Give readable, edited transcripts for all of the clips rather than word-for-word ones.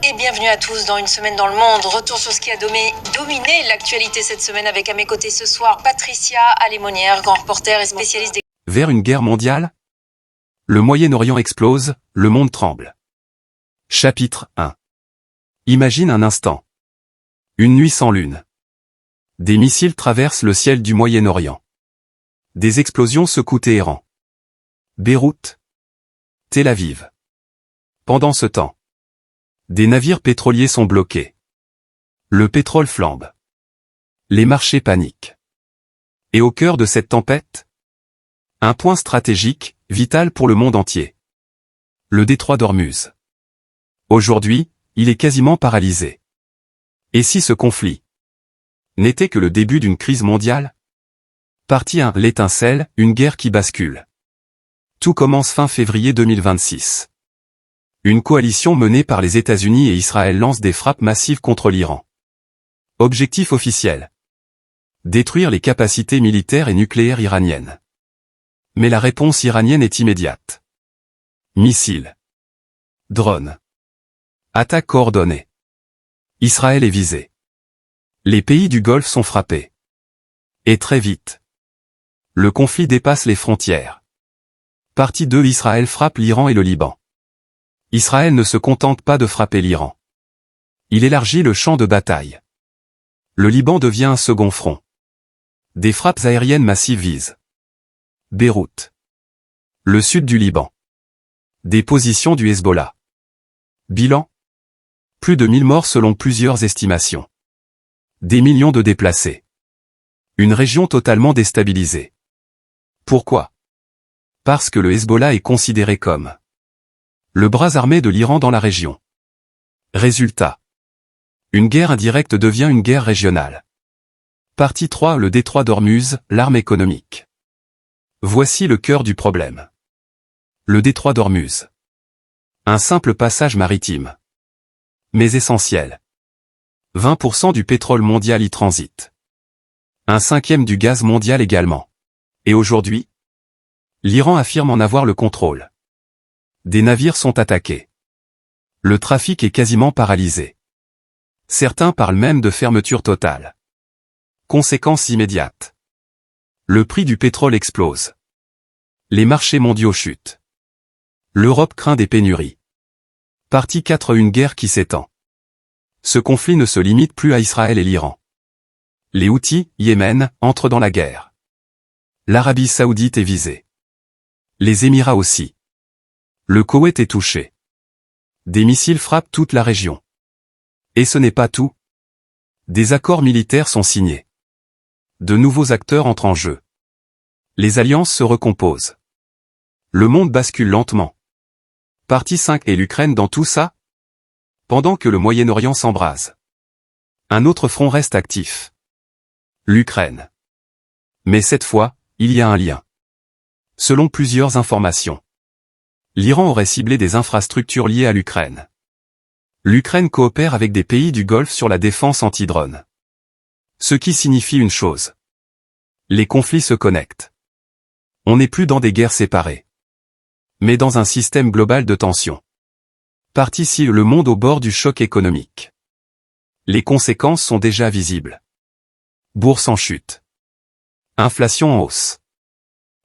Et bienvenue à tous dans Une semaine dans le monde. Retour sur ce qui a dominé l'actualité cette semaine avec à mes côtés ce soir Patricia Alémonière, grand reporter et spécialiste des... Vers une guerre mondiale? Le Moyen-Orient explose, le monde tremble. Chapitre 1. Imagine un instant. Une nuit sans lune. Des missiles traversent le ciel du Moyen-Orient. Des explosions secouent Téhéran. Beyrouth. Tel Aviv. Pendant ce temps, des navires pétroliers sont bloqués. Le pétrole flambe. Les marchés paniquent. Et au cœur de cette tempête, un point stratégique, vital pour le monde entier. Le détroit d'Ormuz. Aujourd'hui, il est quasiment paralysé. Et si ce conflit n'était que le début d'une crise mondiale? Partie 1, l'étincelle, une guerre qui bascule. Tout commence fin février 2026. Une coalition menée par les États-Unis et Israël lance des frappes massives contre l'Iran. Objectif officiel: détruire les capacités militaires et nucléaires iraniennes. Mais la réponse iranienne est immédiate. Missiles. Drones. Attaque coordonnée. Israël est visé. Les pays du Golfe sont frappés. Et très vite. Le conflit dépasse les frontières. Partie 2, Israël frappe l'Iran et le Liban. Israël ne se contente pas de frapper l'Iran. Il élargit le champ de bataille. Le Liban devient un second front. Des frappes aériennes massives visent Beyrouth. Le sud du Liban. Des positions du Hezbollah. Bilan: plus de 1000 morts selon plusieurs estimations. Des millions de déplacés. Une région totalement déstabilisée. Pourquoi? Parce que le Hezbollah est considéré comme le bras armé de l'Iran dans la région. Résultat: une guerre indirecte devient une guerre régionale. Partie 3, le détroit d'Ormuz, l'arme économique. Voici le cœur du problème. Le détroit d'Ormuz. Un simple passage maritime. Mais essentiel. 20% du pétrole mondial y transite. 1/5 du gaz mondial également. Et aujourd'hui, l'Iran affirme en avoir le contrôle. Des navires sont attaqués. Le trafic est quasiment paralysé. Certains parlent même de fermeture totale. Conséquence immédiate: le prix du pétrole explose. Les marchés mondiaux chutent. L'Europe craint des pénuries. Partie 4, une guerre qui s'étend. Ce conflit ne se limite plus à Israël et l'Iran. Les Houthis, Yémen, entrent dans la guerre. L'Arabie Saoudite est visée. Les Émirats aussi. Le Koweït est touché. Des missiles frappent toute la région. Et ce n'est pas tout. Des accords militaires sont signés. De nouveaux acteurs entrent en jeu. Les alliances se recomposent. Le monde bascule lentement. Partie 5, et l'Ukraine dans tout ça? Pendant que le Moyen-Orient s'embrase, un autre front reste actif. L'Ukraine. Mais cette fois, il y a un lien. Selon plusieurs informations, l'Iran aurait ciblé des infrastructures liées à l'Ukraine. L'Ukraine coopère avec des pays du Golfe sur la défense anti-drone. Ce qui signifie une chose: les conflits se connectent. On n'est plus dans des guerres séparées, mais dans un système global de tension. Partie 6, le monde au bord du choc économique. Les conséquences sont déjà visibles. Bourse en chute. Inflation en hausse.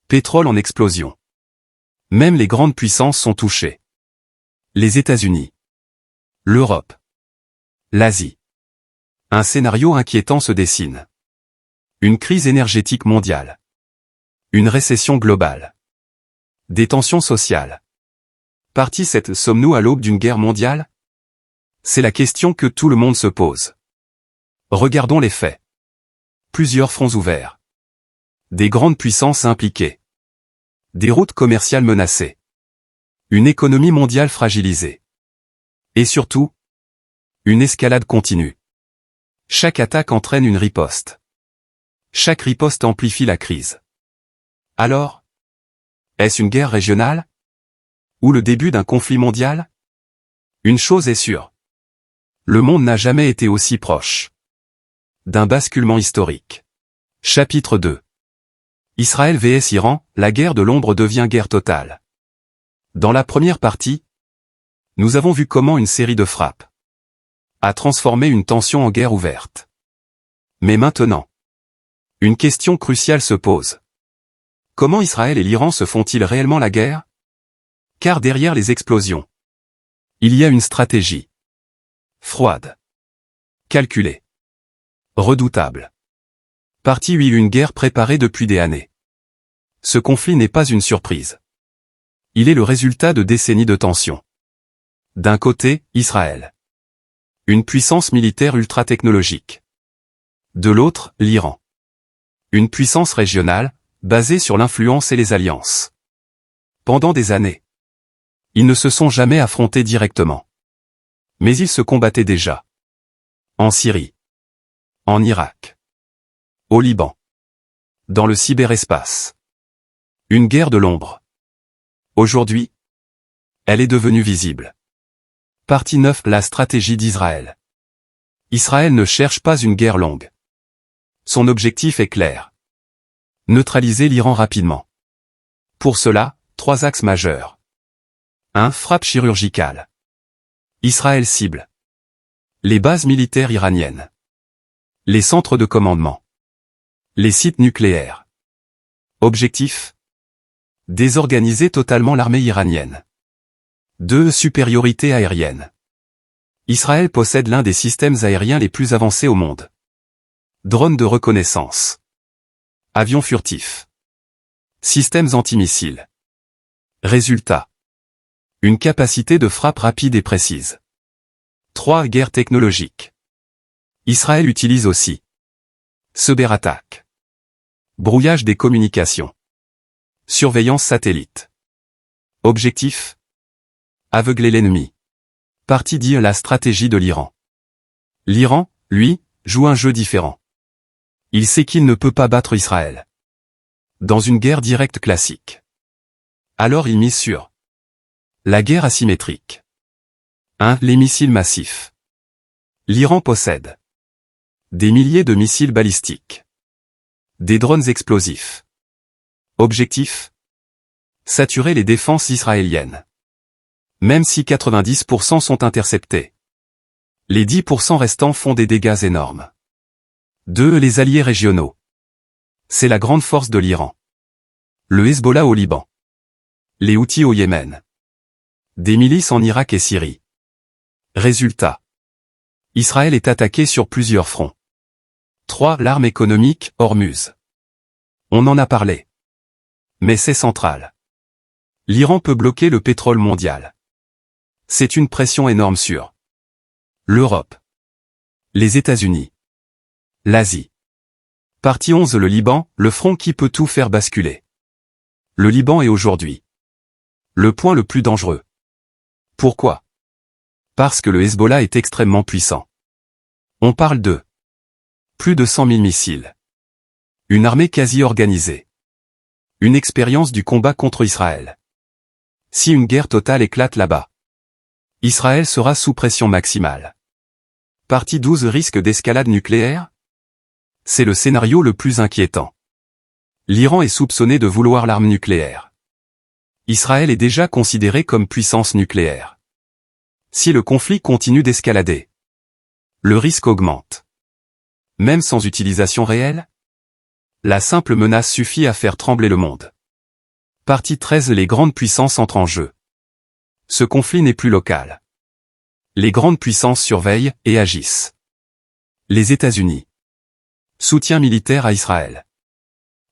Pétrole en explosion. Même les grandes puissances sont touchées. Les États-Unis. L'Europe. L'Asie. Un scénario inquiétant se dessine. Une crise énergétique mondiale. Une récession globale. Des tensions sociales. Partie 7, sommes-nous à l'aube d'une guerre mondiale? C'est la question que tout le monde se pose. Regardons les faits. Plusieurs fronts ouverts. Des grandes puissances impliquées. Des routes commerciales menacées. Une économie mondiale fragilisée. Et surtout, une escalade continue. Chaque attaque entraîne une riposte. Chaque riposte amplifie la crise. Alors, est-ce une guerre régionale? Ou le début d'un conflit mondial? Une chose est sûre. Le monde n'a jamais été aussi proche d'un basculement historique. Chapitre 2. Israël vs Iran, la guerre de l'ombre devient guerre totale. Dans la première partie, nous avons vu comment une série de frappes a transformé une tension en guerre ouverte. Mais maintenant, une question cruciale se pose. Comment Israël et l'Iran se font-ils réellement la guerre? Car derrière les explosions, il y a une stratégie. Froide. Calculée. Redoutable. Partie 8. Une guerre préparée depuis des années. Ce conflit n'est pas une surprise. Il est le résultat de décennies de tensions. D'un côté, Israël. Une puissance militaire ultra-technologique. De l'autre, l'Iran. Une puissance régionale, basée sur l'influence et les alliances. Pendant des années, ils ne se sont jamais affrontés directement. Mais ils se combattaient déjà. En Syrie. En Irak. Au Liban. Dans le cyberespace. Une guerre de l'ombre. Aujourd'hui, elle est devenue visible. Partie 9. La stratégie d'Israël. Israël ne cherche pas une guerre longue. Son objectif est clair. Neutraliser l'Iran rapidement. Pour cela, 3 axes majeurs. 1. Frappe chirurgicale. Israël cible. Les bases militaires iraniennes. Les centres de commandement. Les sites nucléaires. Objectif. Désorganiser totalement l'armée iranienne. 2. Supériorité aérienne. Israël possède l'un des systèmes aériens les plus avancés au monde. Drones de reconnaissance. Avions furtifs. Systèmes antimissiles. Résultat. Une capacité de frappe rapide et précise. 3. Guerre technologique. Israël utilise aussi cyberattaque. Brouillage des communications. Surveillance satellite. Objectif. Aveugler l'ennemi. Partie 10. La stratégie de l'Iran. L'Iran, lui, joue un jeu différent. Il sait qu'il ne peut pas battre Israël dans une guerre directe classique. Alors il mise sur la guerre asymétrique. 1. Les missiles massifs. L'Iran possède des milliers de missiles balistiques. Des drones explosifs. Objectif. Saturer les défenses israéliennes. Même si 90% sont interceptés. Les 10% restants font des dégâts énormes. 2. Les alliés régionaux. C'est la grande force de l'Iran. Le Hezbollah au Liban. Les Houthis au Yémen. Des milices en Irak et Syrie. Résultat. Israël est attaqué sur plusieurs fronts. 3. L'arme économique, Hormuz. On en a parlé. Mais c'est central. L'Iran peut bloquer le pétrole mondial. C'est une pression énorme sur l'Europe. Les États-Unis. L'Asie. Partie 11. Le Liban, le front qui peut tout faire basculer. Le Liban est aujourd'hui le point le plus dangereux. Pourquoi? Parce que le Hezbollah est extrêmement puissant. On parle de plus de 100 000 missiles. Une armée quasi organisée. Une expérience du combat contre Israël. Si une guerre totale éclate là-bas, Israël sera sous pression maximale. Partie 12. Risque d'escalade nucléaire? C'est le scénario le plus inquiétant. L'Iran est soupçonné de vouloir l'arme nucléaire. Israël est déjà considéré comme puissance nucléaire. Si le conflit continue d'escalader, le risque augmente. Même sans utilisation réelle, la simple menace suffit à faire trembler le monde. Partie 13. Les grandes puissances entrent en jeu. Ce conflit n'est plus local. Les grandes puissances surveillent et agissent. Les États-Unis. Soutien militaire à Israël.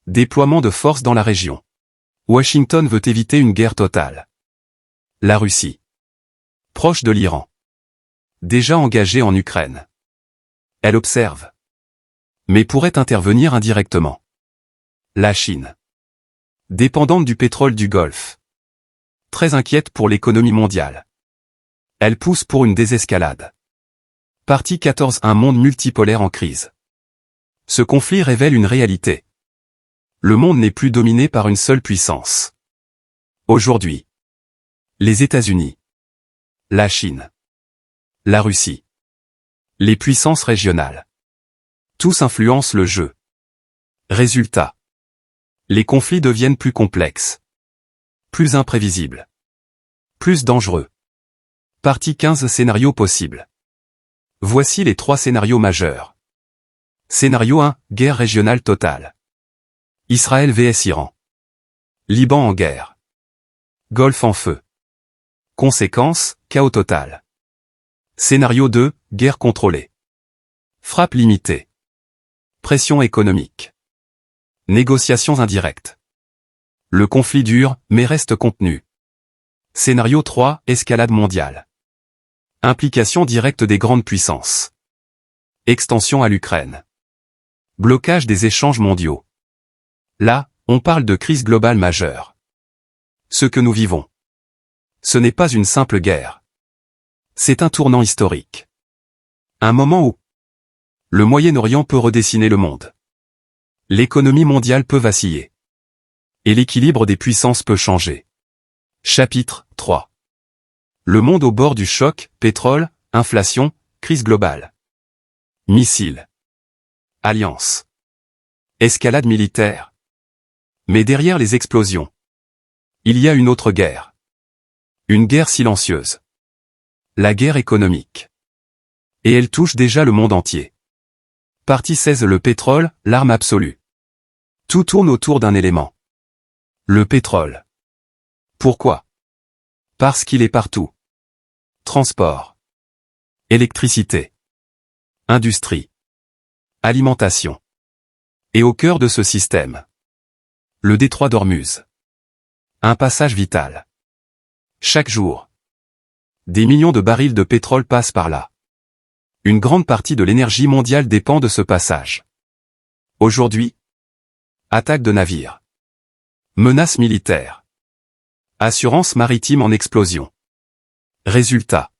Déploiement de forces dans la région. Washington veut éviter une guerre totale. La Russie. Proche de l'Iran. Déjà engagée en Ukraine. Elle observe. Mais pourrait intervenir indirectement. La Chine. Dépendante du pétrole du Golfe. Très inquiète pour l'économie mondiale. Elle pousse pour une désescalade. Partie 14. Un monde multipolaire en crise. Ce conflit révèle une réalité. Le monde n'est plus dominé par une seule puissance. Aujourd'hui, les États-Unis, la Chine, la Russie, les puissances régionales. Tous influencent le jeu. Résultat. Les conflits deviennent plus complexes, plus imprévisibles, plus dangereux. Partie 15. Scénarios possibles. Voici les 3 scénarios majeurs. Scénario 1, guerre régionale totale. Israël vs Iran. Liban en guerre. Golfe en feu. Conséquence, chaos total. Scénario 2, guerre contrôlée. Frappe limitée. Pression économique. Négociations indirectes. Le conflit dure, mais reste contenu. Scénario 3, escalade mondiale. Implication directe des grandes puissances. Extension à l'Ukraine. Blocage des échanges mondiaux. Là, on parle de crise globale majeure. Ce que nous vivons. Ce n'est pas une simple guerre. C'est un tournant historique. Un moment où le Moyen-Orient peut redessiner le monde. L'économie mondiale peut vaciller. Et l'équilibre des puissances peut changer. Chapitre 3. Le monde au bord du choc, pétrole, inflation, crise globale. Missiles. Alliance. Escalade militaire. Mais derrière les explosions, il y a une autre guerre. Une guerre silencieuse. La guerre économique. Et elle touche déjà le monde entier. Partie 16. Le pétrole, l'arme absolue. Tout tourne autour d'un élément. Le pétrole. Pourquoi? Parce qu'il est partout. Transport. Électricité. Industrie. Alimentation. Et au cœur de ce système, le détroit d'Ormuz. Un passage vital. Chaque jour, des millions de barils de pétrole passent par là. Une grande partie de l'énergie mondiale dépend de ce passage. Aujourd'hui, attaque de navires. Menaces militaires. Assurance maritime en explosion. Résultat.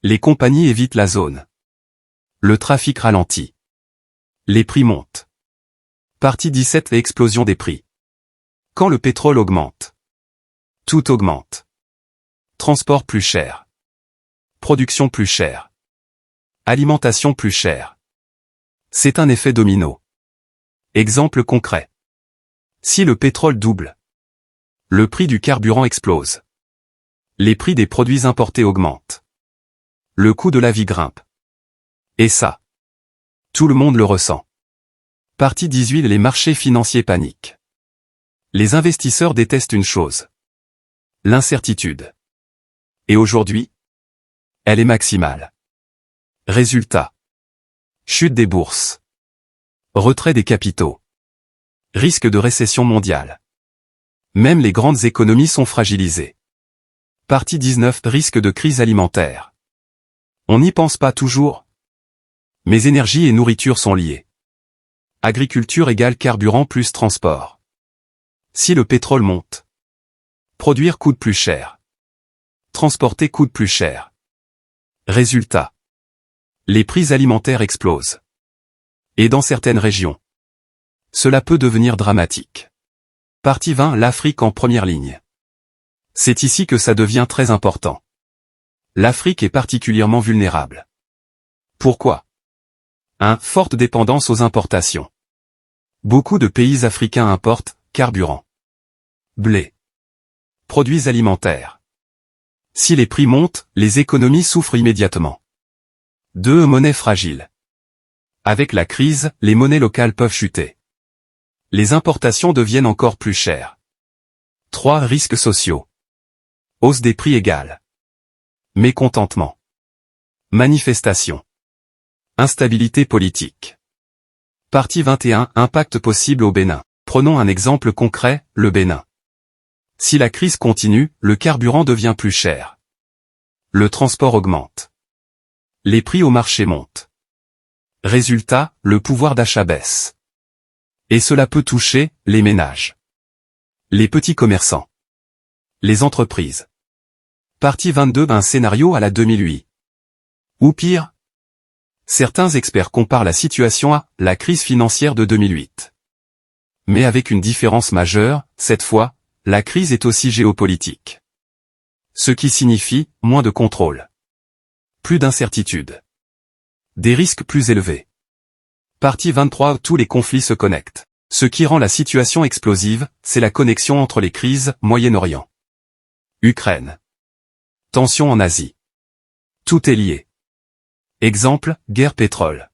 Les compagnies évitent la zone. Le trafic ralentit. Les prix montent. Partie 17. L'explosion des prix. Quand le pétrole augmente, tout augmente. Transport plus cher. Production plus chère. Alimentation plus chère. C'est un effet domino. Exemple concret. Si le pétrole double, le prix du carburant explose. Les prix des produits importés augmentent. Le coût de la vie grimpe. Et ça, tout le monde le ressent. Partie 18. Les marchés financiers paniquent. Les investisseurs détestent une chose. L'incertitude. Et aujourd'hui, elle est maximale. Résultat. Chute des bourses. Retrait des capitaux. Risque de récession mondiale. Même les grandes économies sont fragilisées. Partie 19. Risque de crise alimentaire. On n'y pense pas toujours. Mais énergie et nourriture sont liées. Agriculture égale carburant plus transport. Si le pétrole monte, produire coûte plus cher. Transporter coûte plus cher. Résultat. Les prix alimentaires explosent. Et dans certaines régions, cela peut devenir dramatique. Partie 20. L'Afrique en première ligne. C'est ici que ça devient très important. L'Afrique est particulièrement vulnérable. Pourquoi? 1. Forte dépendance aux importations. Beaucoup de pays africains importent carburant, blé, produits alimentaires. Si les prix montent, les économies souffrent immédiatement. 2. Monnaie fragile. Avec la crise, les monnaies locales peuvent chuter. Les importations deviennent encore plus chères. 3. Risques sociaux. Hausse des prix égale mécontentement. Manifestations. Instabilité politique. Partie 21. Impact possible au Bénin. Prenons un exemple concret, le Bénin. Si la crise continue, le carburant devient plus cher. Le transport augmente. Les prix au marché montent. Résultat, le pouvoir d'achat baisse. Et cela peut toucher les ménages, les petits commerçants, les entreprises. Partie 22. Un scénario à la 2008. Ou pire. Certains experts comparent la situation à la crise financière de 2008. Mais avec une différence majeure, cette fois, la crise est aussi géopolitique. Ce qui signifie moins de contrôle. Plus d'incertitude. Des risques plus élevés. Partie 23. Tous les conflits se connectent. Ce qui rend la situation explosive, c'est la connexion entre les crises, Moyen-Orient, Ukraine. Tensions en Asie. Tout est lié. Exemple, guerre pétrole.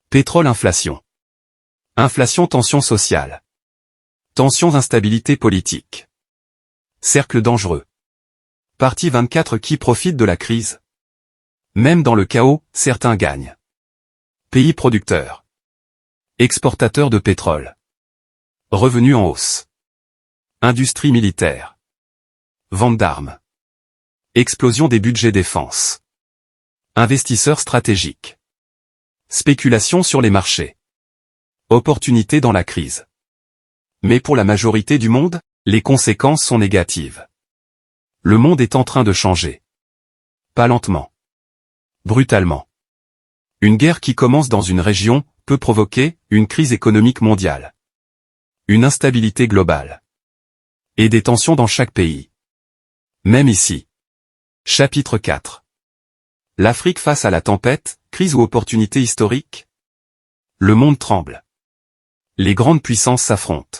Pétrole inflation. Inflation tension sociale. Tensions instabilité politique. Cercle dangereux. Partie 24 qui profite de la crise. Même dans le chaos, certains gagnent. Pays producteurs. Exportateurs de pétrole. Revenus en hausse. Industrie militaire. Vente d'armes. Explosion des budgets défense. Investisseurs stratégiques. Spéculation sur les marchés. Opportunité dans la crise. Mais pour la majorité du monde, les conséquences sont négatives. Le monde est en train de changer. Pas lentement. Brutalement. Une guerre qui commence dans une région peut provoquer une crise économique mondiale. Une instabilité globale. Et des tensions dans chaque pays. Même ici. Chapitre 4. L'Afrique face à la tempête, crise ou opportunité historique? Le monde tremble. Les grandes puissances s'affrontent.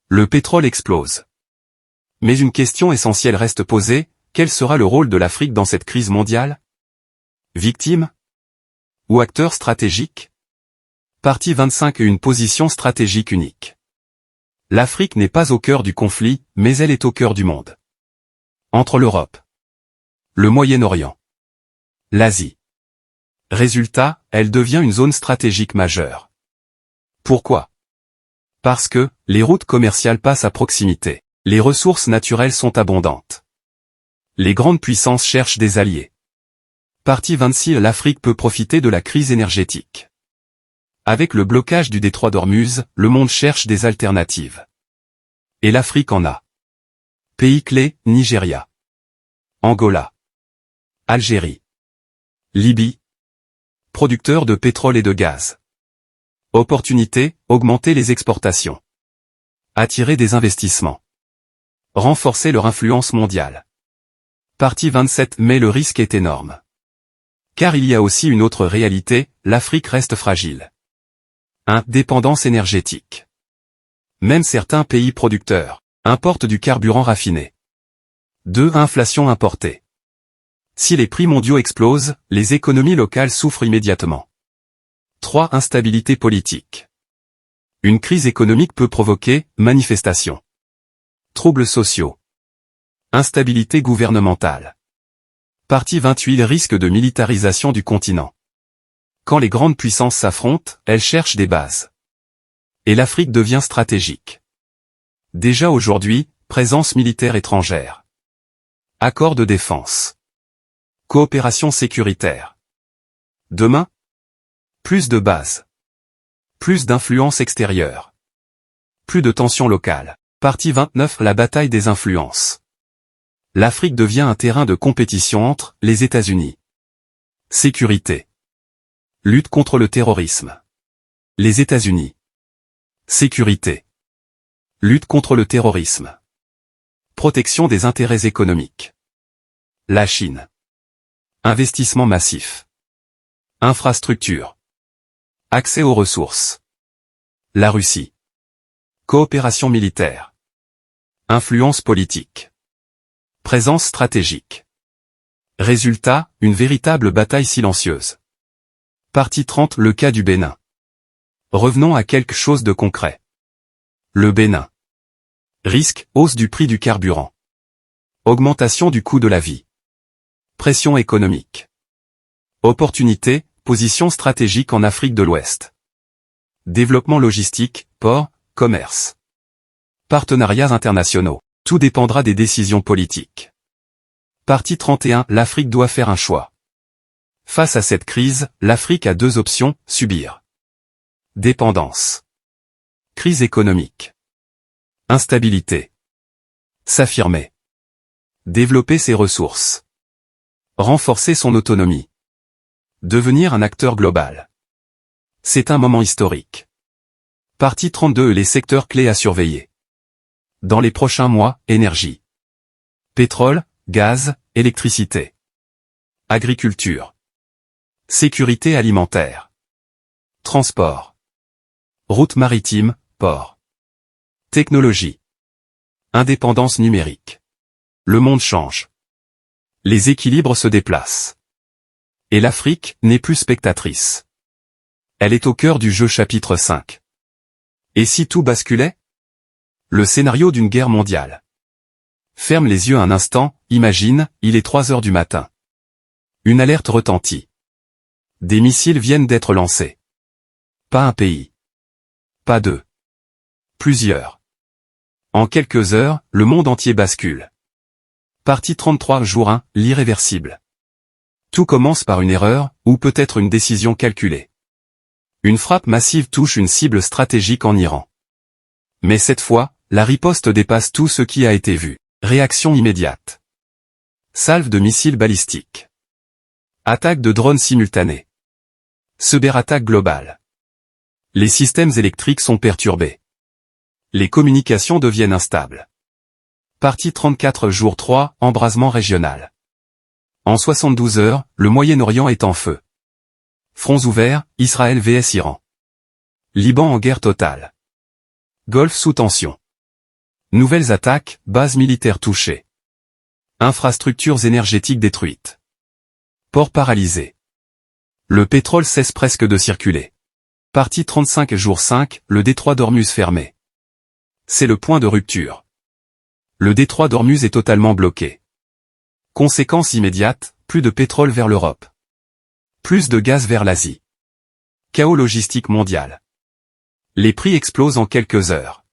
Le pétrole explose. Mais une question essentielle reste posée, quel sera le rôle de l'Afrique dans cette crise mondiale? Victime? Ou acteur stratégique? Partie 25 et une position stratégique unique. L'Afrique n'est pas au cœur du conflit, mais elle est au cœur du monde. Entre l'Europe, le Moyen-Orient, l'Asie. Résultat, elle devient une zone stratégique majeure. Pourquoi? Parce que, les routes commerciales passent à proximité. Les ressources naturelles sont abondantes. Les grandes puissances cherchent des alliés. Partie 26 l'Afrique peut profiter de la crise énergétique. Avec le blocage du détroit d'Ormuz, le monde cherche des alternatives. Et l'Afrique en a. Pays clés, Nigeria. Angola. Algérie. Libye. Producteurs de pétrole et de gaz. Opportunité, augmenter les exportations. Attirer des investissements. Renforcer leur influence mondiale. Partie 27 mais le risque est énorme. Car il y a aussi une autre réalité, l'Afrique reste fragile. 1. Dépendance énergétique. Même certains pays producteurs importent du carburant raffiné. 2. Inflation importée. Si les prix mondiaux explosent, les économies locales souffrent immédiatement. 3. Instabilité politique. Une crise économique peut provoquer manifestations. Troubles sociaux. Instabilité gouvernementale. Partie 28 risque de militarisation du continent. Quand les grandes puissances s'affrontent, elles cherchent des bases. Et l'Afrique devient stratégique. Déjà aujourd'hui, présence militaire étrangère. Accord de défense. Coopération sécuritaire. Demain, plus de bases. Plus d'influence extérieure. Plus de tensions locales. Partie 29 la bataille des influences. L'Afrique devient un terrain de compétition entre les États-Unis. Sécurité. Lutte contre le terrorisme. Les États-Unis. Sécurité. Lutte contre le terrorisme. Protection des intérêts économiques. La Chine. Investissement massif. Infrastructure. Accès aux ressources. La Russie. Coopération militaire. Influence politique. Présence stratégique. Résultat, une véritable bataille silencieuse. Partie 30 le cas du Bénin. Revenons à quelque chose de concret. Le Bénin. Risque, hausse du prix du carburant. Augmentation du coût de la vie. Pression économique. Opportunité, position stratégique en Afrique de l'Ouest. Développement logistique, port, commerce. Partenariats internationaux. Tout dépendra des décisions politiques. Partie 31 l'Afrique doit faire un choix. Face à cette crise, l'Afrique a deux options, subir. Dépendance. Crise économique. Instabilité. S'affirmer. Développer ses ressources. Renforcer son autonomie. Devenir un acteur global. C'est un moment historique. Partie 32 les secteurs clés à surveiller. Dans les prochains mois, énergie. Pétrole, gaz, électricité. Agriculture. Sécurité alimentaire. Transport. Route maritime, port. Technologie. Indépendance numérique. Le monde change. Les équilibres se déplacent. Et l'Afrique n'est plus spectatrice. Elle est au cœur du jeu chapitre 5. Et si tout basculait? Le scénario d'une guerre mondiale. Ferme les yeux un instant, imagine, il est 3 heures du matin. Une alerte retentit. Des missiles viennent d'être lancés. Pas un pays. Pas deux. Plusieurs. En quelques heures, le monde entier bascule. Partie 33 jour 1, l'irréversible. Tout commence par une erreur, ou peut-être une décision calculée. Une frappe massive touche une cible stratégique en Iran. Mais cette fois, la riposte dépasse tout ce qui a été vu. Réaction immédiate. Salve de missiles balistiques. Attaque de drones simultanée. Cyberattaque globale. Les systèmes électriques sont perturbés. Les communications deviennent instables. Partie 34 jour 3, embrasement régional. En 72 heures, le Moyen-Orient est en feu. Fronts ouverts, Israël vs Iran. Liban en guerre totale. Golfe sous tension. Nouvelles attaques, bases militaires touchées. Infrastructures énergétiques détruites. Ports paralysés. Le pétrole cesse presque de circuler. Partie 35 jour 5, le détroit d'Ormuz fermé. C'est le point de rupture. Le détroit d'Ormuz est totalement bloqué. Conséquence immédiate, plus de pétrole vers l'Europe. Plus de gaz vers l'Asie. Chaos logistique mondial. Les prix explosent en quelques heures.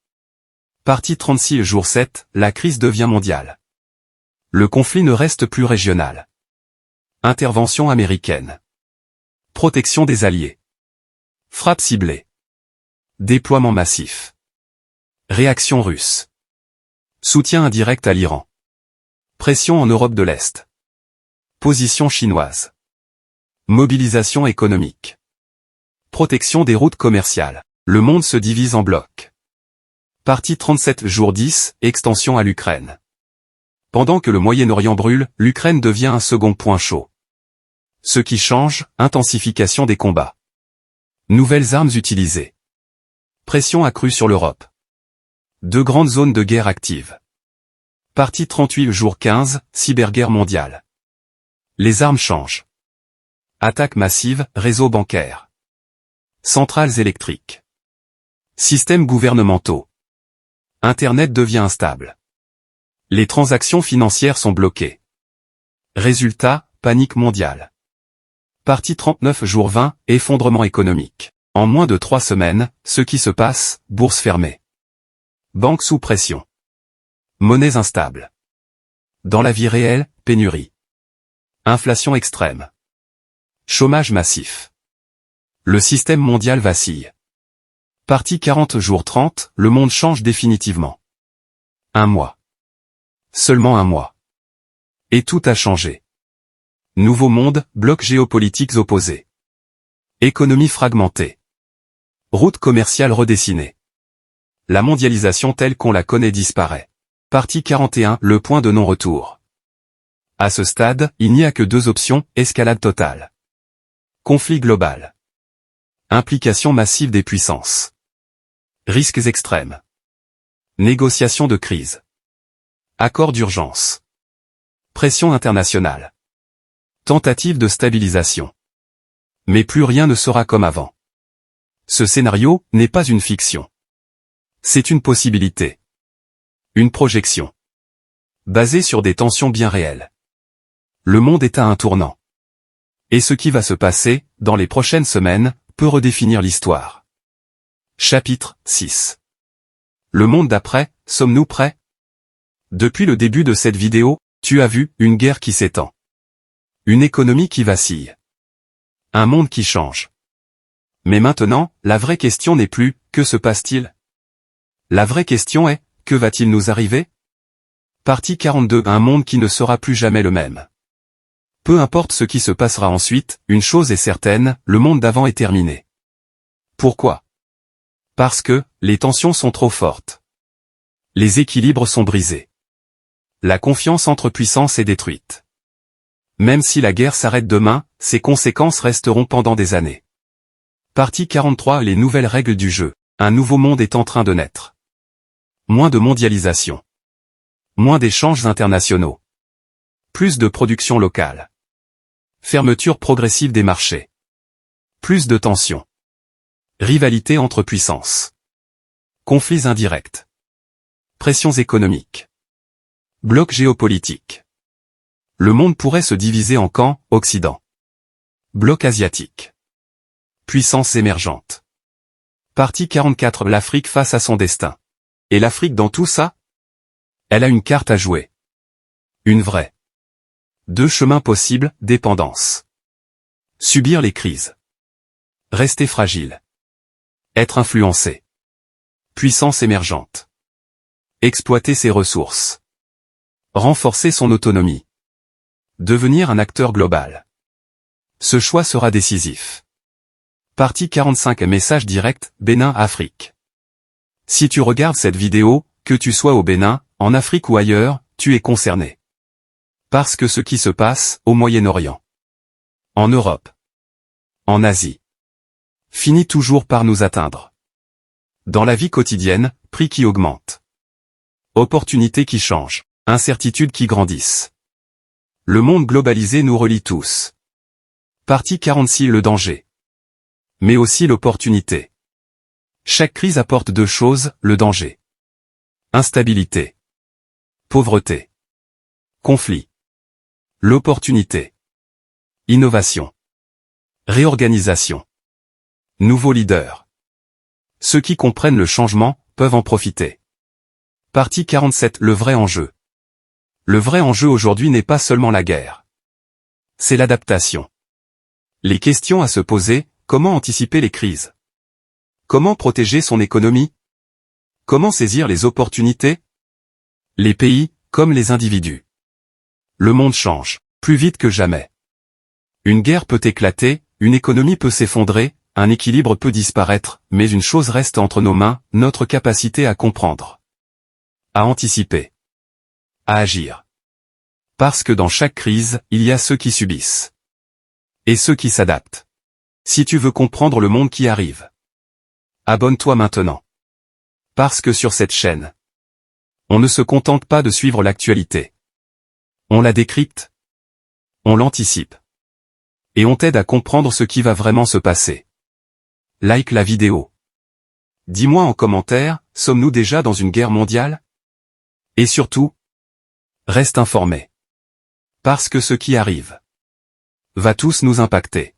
Partie 36 jour 7, la crise devient mondiale. Le conflit ne reste plus régional. Intervention américaine. Protection des alliés. Frappe ciblée. Déploiement massif. Réaction russe. Soutien indirect à l'Iran. Pression en Europe de l'Est. Position chinoise. Mobilisation économique. Protection des routes commerciales. Le monde se divise en blocs. Partie 37 jour 10, extension à l'Ukraine. Pendant que le Moyen-Orient brûle, l'Ukraine devient un second point chaud. Ce qui change, intensification des combats. Nouvelles armes utilisées. Pression accrue sur l'Europe. 2 grandes zones de guerre actives. Partie 38 jour 15, cyberguerre mondiale. Les armes changent. Attaques massives, réseaux bancaires. Centrales électriques. Systèmes gouvernementaux. Internet devient instable. Les transactions financières sont bloquées. Résultat, panique mondiale. Partie 39 jour 20, effondrement économique. En moins de 3 semaines, ce qui se passe, bourse fermée. Banques sous pression. Monnaies instables. Dans la vie réelle, pénurie. Inflation extrême. Chômage massif. Le système mondial vacille. Partie 40 jour 30, le monde change définitivement. 1 mois. Seulement 1 mois. Et tout a changé. Nouveau monde, blocs géopolitiques opposés. Économie fragmentée. Route commerciale redessinée. La mondialisation telle qu'on la connaît disparaît. Partie 41, le point de non-retour. À ce stade, il n'y a que 2 options, escalade totale. Conflit global. Implication massive des puissances. Risques extrêmes. Négociation de crise. Accord d'urgence. Pression internationale. Tentative de stabilisation. Mais plus rien ne sera comme avant. Ce scénario n'est pas une fiction. C'est une possibilité. Une projection. Basée sur des tensions bien réelles. Le monde est à un tournant. Et ce qui va se passer, dans les prochaines semaines, peut redéfinir l'histoire. Chapitre 6. Le monde d'après, sommes-nous prêts? Depuis le début de cette vidéo, tu as vu une guerre qui s'étend. Une économie qui vacille. Un monde qui change. Mais maintenant, la vraie question n'est plus « que se passe-t-il ?» La vraie question est « que va-t-il nous arriver ?» Partie 42. Un monde qui ne sera plus jamais le même. Peu importe ce qui se passera ensuite, une chose est certaine, le monde d'avant est terminé. Pourquoi? Parce que, les tensions sont trop fortes. Les équilibres sont brisés. La confiance entre puissances est détruite. Même si la guerre s'arrête demain, ses conséquences resteront pendant des années. Partie 43. Les nouvelles règles du jeu. Un nouveau monde est en train de naître. Moins de mondialisation. Moins d'échanges internationaux. Plus de production locale. Fermeture progressive des marchés. Plus de tensions. Rivalité entre puissances. Conflits indirects. Pressions économiques. Bloc géopolitique. Le monde pourrait se diviser en camps, Occident. Bloc asiatique. Puissances émergentes. Partie 44. L'Afrique face à son destin. Et l'Afrique dans tout ça? Elle a une carte à jouer. Une vraie. Deux chemins possibles, dépendance. Subir les crises. Rester fragile. Être influencé. Puissance émergente. Exploiter ses ressources. Renforcer son autonomie. Devenir un acteur global. Ce choix sera décisif. Partie 45. Message direct, Bénin, Afrique. Si tu regardes cette vidéo, que tu sois au Bénin, en Afrique ou ailleurs, tu es concerné. Parce que ce qui se passe, au Moyen-Orient, en Europe, en Asie, finit toujours par nous atteindre. Dans la vie quotidienne, prix qui augmentent. Opportunités qui changent, incertitudes qui grandissent. Le monde globalisé nous relie tous. Partie 46. Le danger. Mais aussi l'opportunité. Chaque crise apporte deux choses, le danger. Instabilité. Pauvreté. Conflit. L'opportunité. Innovation. Réorganisation. Nouveaux leaders. Ceux qui comprennent le changement, peuvent en profiter. Partie 47. Le vrai enjeu. Le vrai enjeu aujourd'hui n'est pas seulement la guerre. C'est l'adaptation. Les questions à se poser, comment anticiper les crises? Comment protéger son économie? Comment saisir les opportunités? Les pays, comme les individus. Le monde change, plus vite que jamais. Une guerre peut éclater, une économie peut s'effondrer, un équilibre peut disparaître, mais une chose reste entre nos mains, notre capacité à comprendre. À anticiper. À agir. Parce que dans chaque crise, il y a ceux qui subissent. Et ceux qui s'adaptent. Si tu veux comprendre le monde qui arrive, abonne-toi maintenant. Parce que sur cette chaîne, on ne se contente pas de suivre l'actualité. On la décrypte. On l'anticipe. Et on t'aide à comprendre ce qui va vraiment se passer. Like la vidéo. Dis-moi en commentaire, sommes-nous déjà dans une guerre mondiale? Et surtout, reste informé. Parce que ce qui arrive va tous nous impacter.